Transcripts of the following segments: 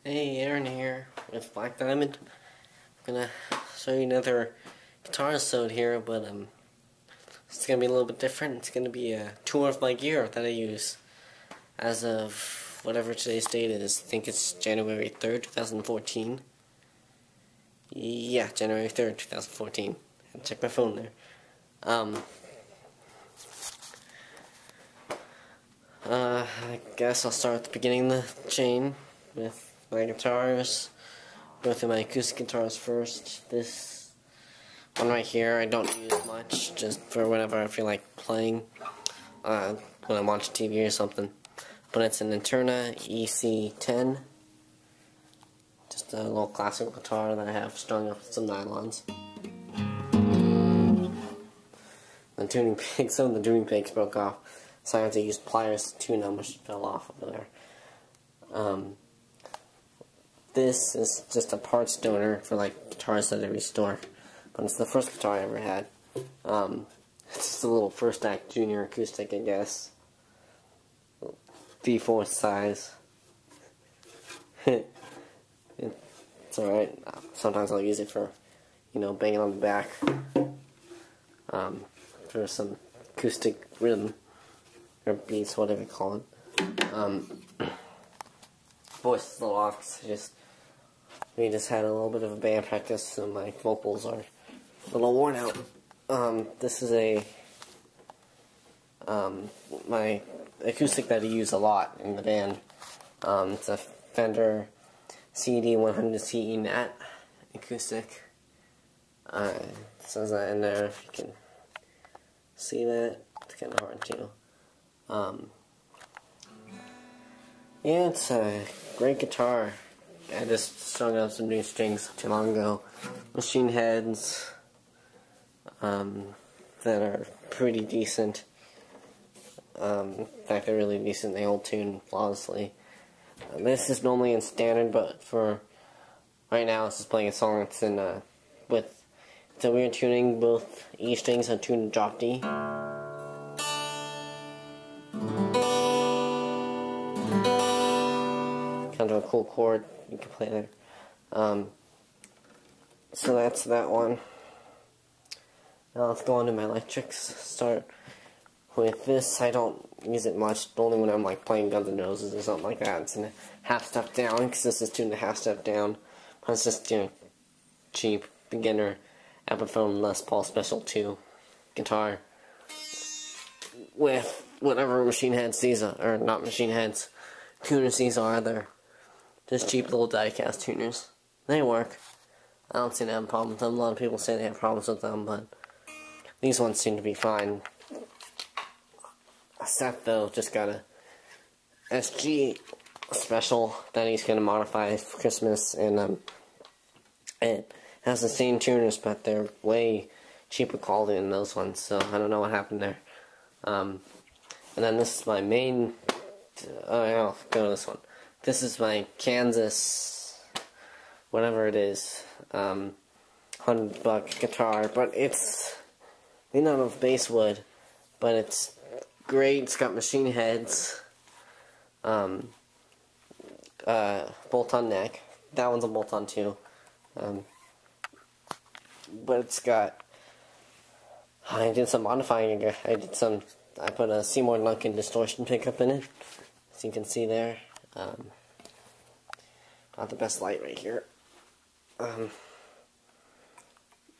Hey, Aaron here with Black Diamond. I'm gonna show you another Guitarisode here, but it's gonna be a little bit different. It's gonna be a tour of my gear that I use as of whatever today's date is. I think it's January 3rd, 2014. Yeah, January 3rd, 2014. I had to check my phone there. I guess I'll start at the beginning of the chain with my guitars. Go through my acoustic guitars first. This one right here I don't use much, just for whenever I feel like playing, when I'm watching TV or something. But it's an Enterna EC10. Just a little classical guitar that I have strung up with some nylons. Some of the tuning pegs broke off, so I had to use pliers to tune them, which fell off over there. This is just a parts donor for like guitars that I restore, but it's the first guitar I ever had. It's just a little first act junior acoustic, I guess. D4 size. It's alright. Sometimes I'll use it for, banging on the back. For some acoustic rhythm or beats, whatever you call it. Voice is a little off because we just had a little bit of a band practice, so my vocals are a little worn out. This is my acoustic that I use a lot in the band. It's a Fender CD100 CE Nat acoustic. It says that in there, if you can see that. It's kind of hard to. Yeah, it's a great guitar. I just strung up some new strings not too long ago. Machine heads that are pretty decent. In fact, they're really decent. They hold tune flawlessly. This is normally in standard, but for right now, it's just playing a song that's in it's a weird tuning. Both E strings are tuned to drop D. Kind of a cool chord you can play there. So that's that one. Now let's go on to my electrics. Start with this. I don't use it much, only when I'm like playing Guns N' Roses or something like that. It's in a half step down, because this is tuned a half step down. But it's just cheap beginner Epiphone Les Paul Special 2 guitar with whatever machine heads these are, or not machine heads, tuners these are. They're just cheap little die-cast tuners. They work. I don't seem to have a problem with them. A lot of people say they have problems with them, but these ones seem to be fine. Seth, though, just got a SG special that he's going to modify for Christmas, and it has the same tuners, but they're way cheaper quality than those ones, so I don't know what happened there. And then this is my main, I'll go to this one. This is my Kansas, whatever it is, $100 guitar, but it's made out of basswood, but it's great. It's got machine heads, bolt-on neck. That one's a bolt-on too. But it's got, I did some modifying. I put a Seymour Duncan distortion pickup in it, as you can see there. Not the best light right here.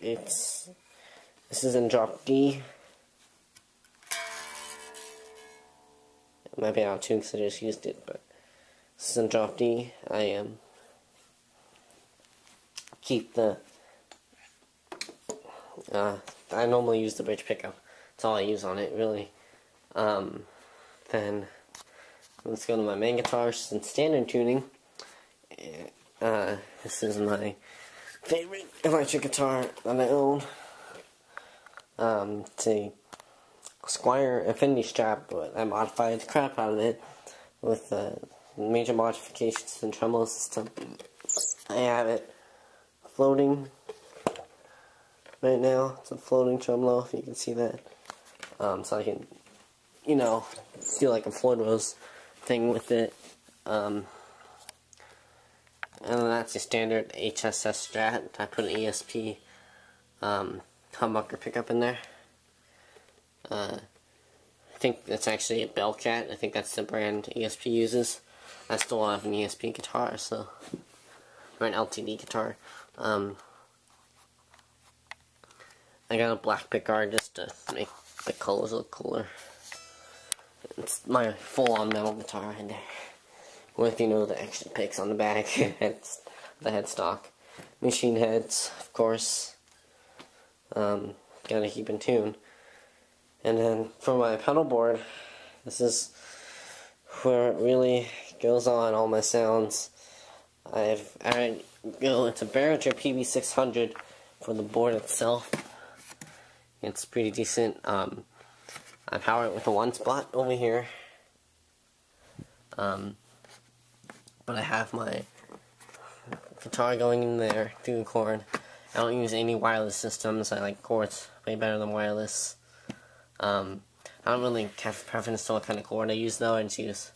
This is in drop D. It might be out of tune because I just used it, but this is in drop D. I keep the I normally use the bridge pickup. That's all I use on it, really. Then let's go to my main guitar. It's in standard tuning. This is my favorite electric guitar that I own. It's a Squier Affinity strap, but I modified the crap out of it with major modifications to the tremolo system. I have it floating right now. It's a floating tremolo, if you can see that. So I can, do like a Floyd Rose thing with it. And then that's the standard HSS strat. I put an ESP humbucker pickup in there. I think that's actually a Bellcat. I think that's the brand ESP uses. I still have an ESP guitar, so, or an LTD guitar. I got a black pickguard just to make the colors look cooler. It's my full-on metal guitar in there, with, you know, the extra picks on the back, the headstock, machine heads, of course. Gotta keep in tune. And then for my pedal board, this is where it really goes on all my sounds. I go into Behringer PB600 for the board itself. It's pretty decent. I power it with a one spot over here. But I have my guitar going in there through the cord. I don't use any wireless systems. I like cords way better than wireless. I don't really have a preference to what kind of cord I use though. I just use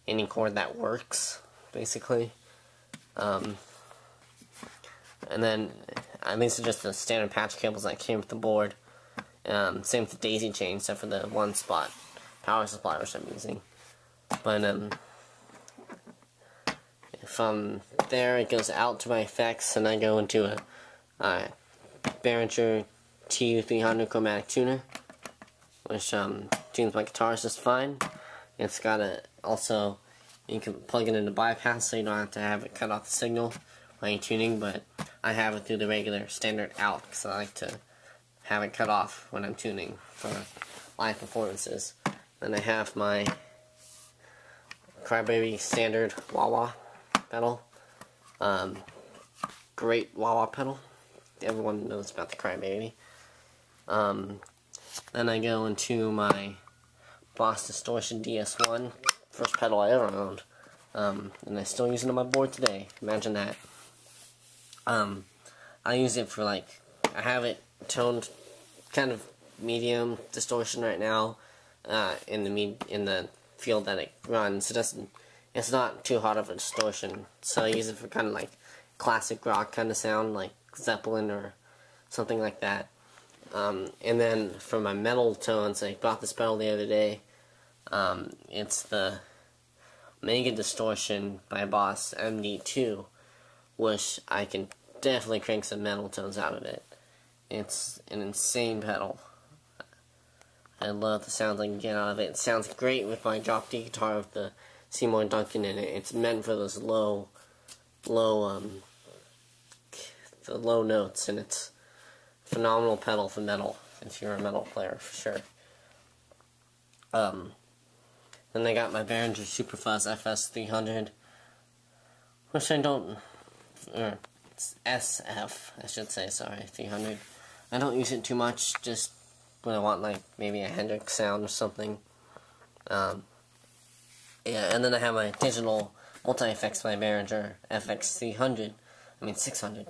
any cord that works, basically. And then these are just the standard patch cables that came with the board. Same with the daisy chain, except for the one spot power supply which I'm using. But from there it goes out to my effects, and I go into a Behringer KE-230 chromatic tuner, which tunes my guitars just fine. It's got also, you can plug it into bypass, so you don't have to have it cut off the signal while you're tuning, but I have it through the regular standard out, because I like to have it cut off when I'm tuning for live performances. Then I have my Crybaby standard wah-wah pedal. Great wah-wah pedal. Everyone knows about the Crybaby. Then I go into my Boss Distortion DS1, first pedal I ever owned, and I still use it on my board today. Imagine that. I use it for, like, I have it toned kind of medium distortion right now, in the field that it runs. It's not too hot of a distortion, so I use it for kind of like classic rock kind of sound, like Zeppelin or something like that. And then for my metal tones, I bought this pedal the other day. It's the Mega Distortion by Boss MD2, which I can definitely crank some metal tones out of it. It's an insane pedal. I love the sounds I can get out of it. It sounds great with my drop D guitar with the Seymour Duncan in it. It's meant for those the low notes, and it's a phenomenal pedal for metal, if you're a metal player, for sure. Then I got my Behringer Superfuzz FS300, which I don't, or it's SF, I should say, sorry, 300. I don't use it too much, just when I want, like, maybe a Hendrix sound or something. Yeah, and then I have my digital multi-effects by Behringer FX300. I mean 600.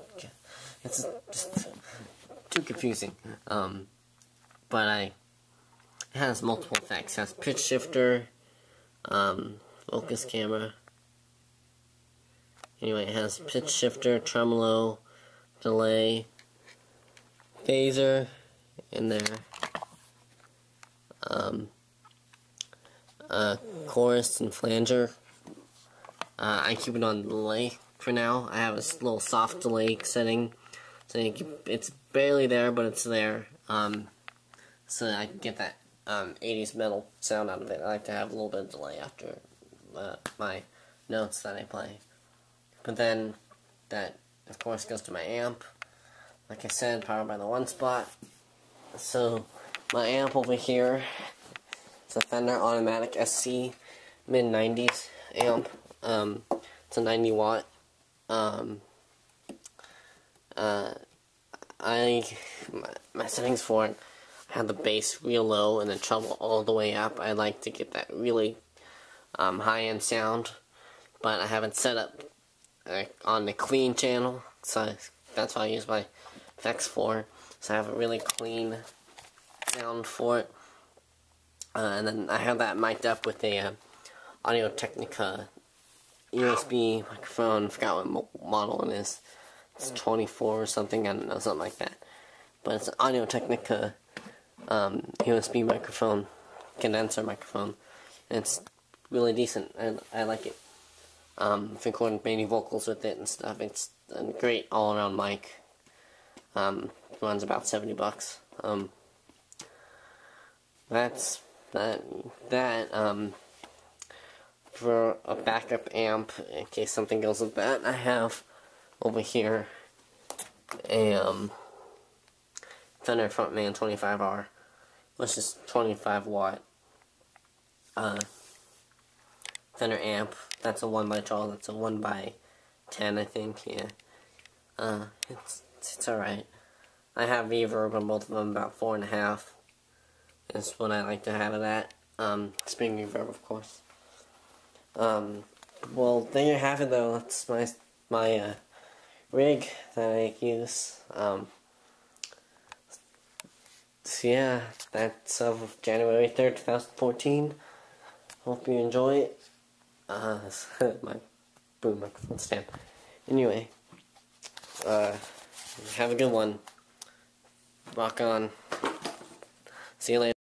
It's just too confusing. But it has multiple effects. It has pitch shifter, focus camera. Anyway, it has pitch shifter, tremolo, delay, phaser in there. Chorus and flanger. I keep it on delay for now. I have a little soft delay setting, so it's barely there, but it's there. So I can get that 80s metal sound out of it. I like to have a little bit of delay after my notes that I play. But then that, of course, goes to my amp. Like I said, powered by the one spot. So my amp over here, it's a Fender Automatic SE mid-90s amp. It's a 90 watt. My settings for it, I have the bass real low and the treble all the way up. I like to get that really high-end sound, but I have it set up on the clean channel, so that's what I use my effects for. So I have a really clean sound for it. And then I have that mic'd up with a Audio-Technica USB microphone. Forgot what model it is. It's 24 or something. I don't know, something like that. But it's an Audio-Technica USB microphone, condenser microphone. And it's really decent, and I like it. I've recorded many vocals with it and stuff. It's a great all-around mic. Runs about $70. That's that. For a backup amp, in case something goes with that, I have over here a Fender Frontman 25R, which is 25 watt Fender amp. That's a 1x12. That's a 1x10, I think. Yeah. It's alright. I have reverb on both of them, about 4.5. Is what I like to have of that. Spring reverb, of course. Well, there you have it, though. That's my rig that I use. So yeah, that's of January 3rd, 2014. Hope you enjoy it. My boom microphone stand. Anyway, have a good one. Rock on. See you later.